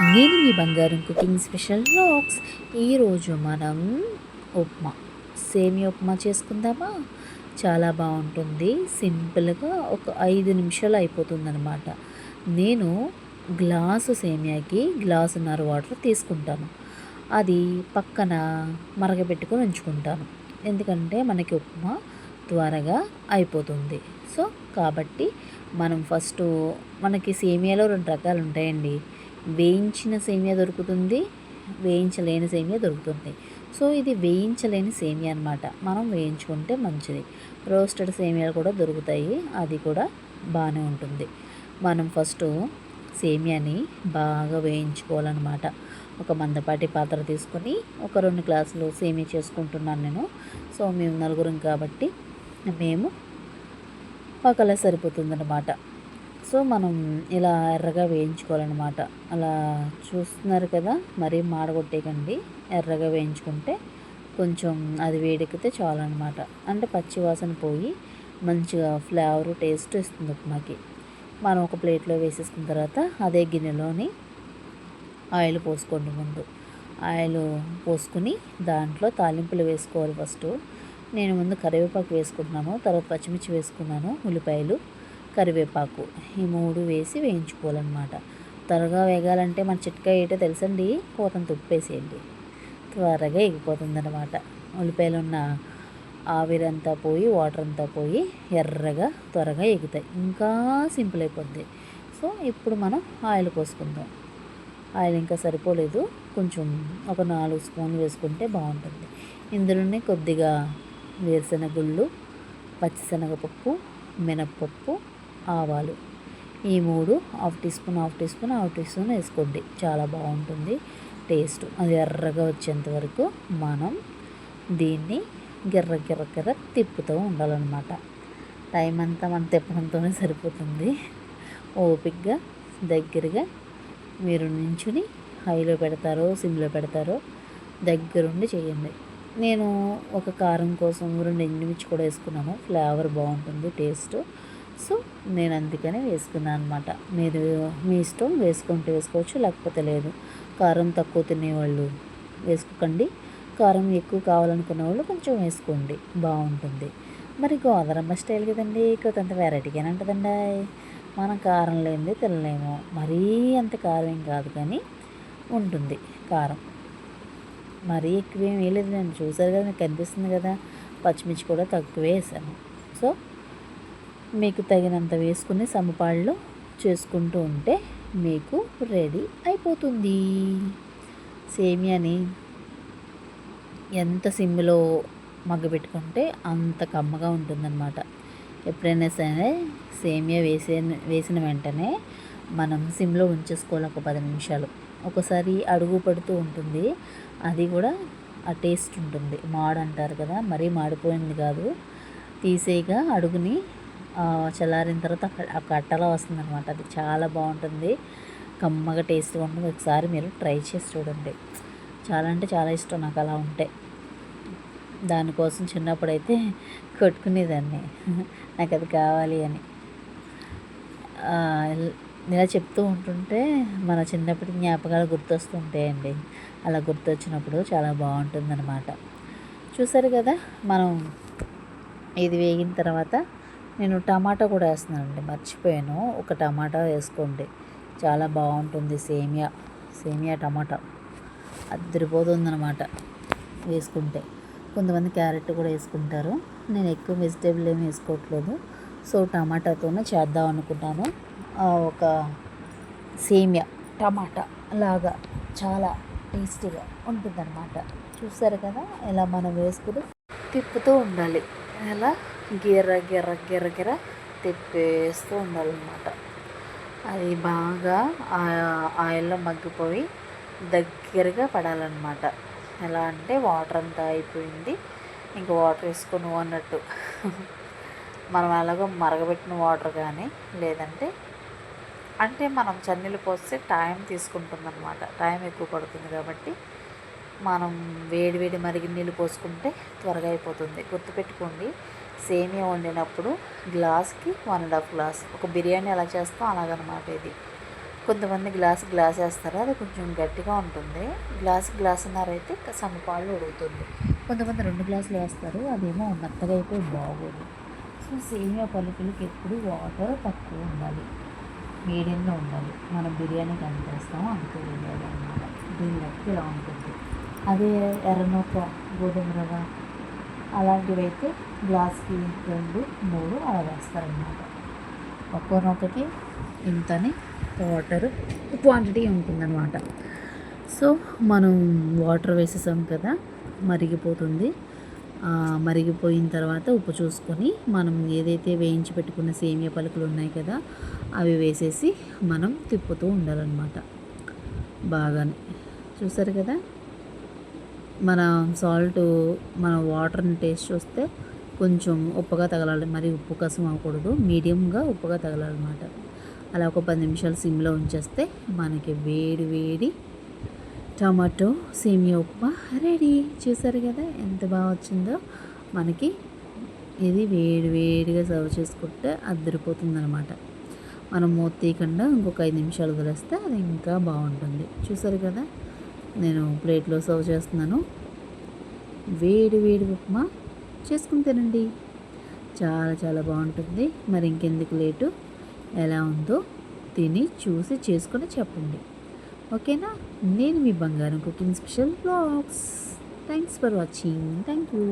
నేను మీ బంగారం cooking special vlogs. ఈరోజు మనం ఉప్మా, సేమియా ఉప్మా చేసుకుందామా? చాలా బాగుంటుంది. సింపుల్గా ఒక 5 నిమిషాలు అయిపోతుందన్నమాట. నేను గ్లాసు సేమియాకి గ్లాసున్నర వాటర్ తీసుకుంటాను. అది పక్కన మరగపెట్టుకొని ఉంచుకుంటాను. ఎందుకంటే మనకి ఉప్మా త్వరగా అయిపోతుంది. సో కాబట్టి మనం ఫస్ట్, మనకి సేమియాలో 2 రకాలు ఉంటాయండి. వేయించిన సేమియా దొరుకుతుంది, వేయించలేని సేమియా దొరుకుతుంది. సో ఇది వేయించలేని సేమియా అనమాట. మనం వేయించుకుంటే మంచిది. రోస్టెడ్ సేమియాలు కూడా దొరుకుతాయి, అది కూడా బాగానే ఉంటుంది. మనం ఫస్ట్ సేమియాని బాగా వేయించుకోవాలన్నమాట. ఒక మందపాటి పాత్ర తీసుకొని ఒక 2 గ్లాసులు సేమియా చేసుకుంటున్నాను నేను. సో మేము నలుగురం కాబట్టి మేము ఒకలా సరిపోతుందన్నమాట. సో మనం ఇలా ఎర్రగా వేయించుకోవాలన్నమాట. అలా చూస్తున్నారు కదా, మరీ మాడగొట్టేయకండి. ఎర్రగా వేయించుకుంటే కొంచెం అది వేడెక్కితే చాలన్నమాట. అంటే పచ్చి వాసన పోయి మంచిగా ఫ్లేవర్ టేస్ట్ ఇస్తుంది ఉప్మాకి. మనం ఒక ప్లేట్లో వేసేసుకున్న తర్వాత అదే గిన్నెలోని ఆయిల్ పోసుకోండి. ముందు ఆయిల్ పోసుకుని దాంట్లో తాలింపులు వేసుకోవాలి. ఫస్ట్ నేను ముందు కరివేపాకు వేసుకుంటున్నాను, తర్వాత పచ్చిమిర్చి వేసుకున్నాను, ఉల్లిపాయలు, కరివేపాకు, ఈ 3 వేసి వేయించుకోవాలన్నమాట. త్వరగా వేగాలంటే మన చిట్కా ఏంటో తెలుసండి, పోతంత ఉప్పు వేసేయండి, త్వరగా ఎగిపోతుందన్నమాట. ఉల్లిపాయలు ఉన్న ఆవిరంతా పోయి వాటర్ అంతా పోయి ఎర్రగా త్వరగా ఎగుతాయి, ఇంకా సింపుల్ అయిపోద్ది. సో ఇప్పుడు మనం ఆయిల్ పోసుకుందాం. ఆయిల్ ఇంకా సరిపోలేదు, కొంచెం ఒక 4 స్పూన్లు వేసుకుంటే బాగుంటుంది. ఇందులోనే కొద్దిగా వేరుశనగ గుళ్ళు, పచ్చిశనగపప్పు, మినప్పప్పు, ఆవాలు, ఈ 3 half teaspoon half teaspoon half teaspoon వేసుకోండి. చాలా బాగుంటుంది టేస్ట్. అది ఎర్రగా వచ్చేంత వరకు మనం దీన్ని గిర్ర గిర్ర గిర్ర తిప్పుతూ ఉండాలన్నమాట. టైం అంతా మనం తిప్పడంతోనే సరిపోతుంది. ఓపిక్గా దగ్గరగా మీరు నించుని హైలో పెడతారో సిమ్లో పెడతారో దగ్గరుండి చేయండి. నేను ఒక కారం కోసం 2 ఎండుమిర్చి కూడా వేసుకున్నాను, ఫ్లేవర్ బాగుంటుంది టేస్ట్. సో నేను అందుకనే వేసుకున్నాను అనమాట. మీరు మీ ఇష్టం, వేసుకుంటే వేసుకోవచ్చు, లేకపోతే లేదు. కారం తక్కువ తినేవాళ్ళు వేసుకోకండి, కారం ఎక్కువ కావాలనుకున్న వాళ్ళు కొంచెం వేసుకోండి, బాగుంటుంది. మరి గోదరమ్మ స్టైల్ కదండి, కొంత వెరైటీగానే ఉంటుందండి. మనం కారం లేనిది తినలేము. మరీ అంత కారం ఏం కాదు, కానీ ఉంటుంది కారం. మరీ ఎక్కువేం వేయలేదు, నేను చూసారు కదా, మీకు కనిపిస్తుంది కదా. పచ్చిమిర్చి కూడా తక్కువే వేసాను. సో మీకు తగినంత వేసుకుని సమపాళ్ళు చేసుకుంటూ ఉంటే మీకు రెడీ అయిపోతుంది. సేమియాని ఎంత సిమ్లో మగ్గబెట్టుకుంటే అంత కమ్మగా ఉంటుందన్నమాట. ఎప్పుడైనా సరే సేమియా వేసిన వెంటనే మనం సిమ్లో ఉంచేసుకోవాలి ఒక 10 నిమిషాలు. ఒకసారి అడుగు పడుతూ ఉంటుంది, అది కూడా ఆ టేస్ట్ ఉంటుంది. అంటారు కదా, మరీ మాడిపోయింది కాదు, తీసేయగా అడుగుని చల్లారిన తర్వాత ఆ కట్టలా వస్తుందన్నమాట. అది చాలా బాగుంటుంది, కమ్మగా టేస్ట్గా ఉంటుంది. ఒకసారి మీరు ట్రై చేసి చూడండి. చాలా అంటే చాలా ఇష్టం నాకు అలా ఉంటే. దానికోసం చిన్నప్పుడైతే కొట్టుకునేదాన్ని నాకు అది కావాలి అని. ఇలా చెప్తూ ఉంటుంటే మన చిన్నప్పటి జ్ఞాపకాలు గుర్తొస్తుంటాయండి. అలా గుర్తొచ్చినప్పుడు చాలా బాగుంటుందన్నమాట. చూసారు కదా, మనం ఇది వేగిన తర్వాత నేను టమాటా కూడా వేస్తున్నానండి, మర్చిపోయాను. ఒక టమాటా వేసుకోండి, చాలా బాగుంటుంది. సేమియా టమాటా అద్దరిపోతుందన్నమాట వేసుకుంటే. కొంతమంది క్యారెట్ కూడా వేసుకుంటారు, నేను ఎక్కువ వెజిటేబుల్ ఏమి వేసుకోవట్లేదు. సో టమాటాతోనే చేద్దాం అనుకుంటాను. ఒక సేమియా టమాటా లాగా చాలా టేస్టీగా ఉంటుందన్నమాట. చూసారు కదా, ఇలా మనం వేసుకుని తిప్పుతూ ఉండాలి. ఇలా గిర్ర గిర్ర గిర్ర గిర్ర తిప్పేస్తూ ఉండాలన్నమాట. అది బాగా ఆయిల్లో మగ్గిపోయి దగ్గరగా పడాలన్నమాట. ఎలా అంటే వాటర్ అంతా అయిపోయింది, ఇంకా వాటర్ వేసుకొని అన్నట్టు. మనం ఎలాగో మరగబెట్టిన వాటర్ కానీ, లేదంటే అంటే మనం చన్నీళ్ళు పోస్తే టైం తీసుకుంటుందన్నమాట, టైం ఎక్కువ పడుతుంది. కాబట్టి మనం వేడి వేడి మరిగిన నీళ్ళు పోసుకుంటే త్వరగా అయిపోతుంది. గుర్తుపెట్టుకోండి, సేమియా వండినప్పుడు గ్లాస్కి 1.5 గ్లాస్. ఒక బిర్యానీ ఎలా చేస్తాం అలాగనమాట ఇది. కొంతమంది గ్లాస్ వేస్తారు, అది కొంచెం గట్టిగా ఉంటుంది. గ్లాసున్నర అయితే సమపాళ్ళు ఉడుకుతుంది. కొంతమంది 2 గ్లాసులు వేస్తారు, అదేమో మెత్తగా అయిపోయి బాగోదు. సో సేమియా పలుకులకి ఎప్పుడు వాటర్ తక్కువ ఉండాలి, మీడియంలో ఉండాలి. మనం బిర్యానీకి ఎంత వేస్తామో అంతే వేయాలి అన్నమాట. దీని లెక్క ఇలా ఉంటుంది. అదే ఎర్రనూక, గోధుమ రవ్వ అలాంటివి అయితే గ్లాస్కి 2, 3 అలా వేస్తారనమాట. ఒక్కో నూకకి ఇంతని వాటర్ క్వాంటిటీ ఉంటుందన్నమాట. సో మనం వాటర్ వేసేసాం కదా, మరిగిపోతుంది. మరిగిపోయిన తర్వాత ఉప్పు చూసుకొని మనం ఏదైతే వేయించి పెట్టుకున్న సేమియా పలుకులు ఉన్నాయి కదా, అవి వేసేసి మనం తిప్పుతూ ఉండాలన్నమాట. బాగానే చూసారు కదా. మన సాల్ట్, మన వాటర్ని టేస్ట్ చూస్తే కొంచెం ఉప్పుగా తగలాలి, మరి ఉప్పు కసం అవ్వకూడదు, మీడియంగా ఉప్పుగా తగలాలన్నమాట. అలా ఒక 10 నిమిషాలు సిమ్లో ఉంచేస్తే మనకి వేడి వేడి టమాటో సేమియా ఉప్మా రెడీ. చూసారు కదా ఎంత బాగా వచ్చిందో. మనకి ఇది వేడి వేడిగా సర్వ్ చేసుకుంటే అద్దరిపోతుందనమాట. మనం మూత తీయకుండా ఇంకొక 5 నిమిషాలు వదిలేస్తే అది ఇంకా బాగుంటుంది. చూసారు కదా, నేను ప్లేట్లో సర్వ్ చేస్తున్నాను. వేడి వేడి ఉప్మా చేసుకుని తినండి, చాలా చాలా బాగుంటుంది. మరి ఇంకెందుకు లేటు, ఎలా ఉందో తిని చూసి చేసుకొని చెప్పండి. ఓకేనా. నేను మీ బంగారం cooking special vlogs. Thanks for watching. Thank you.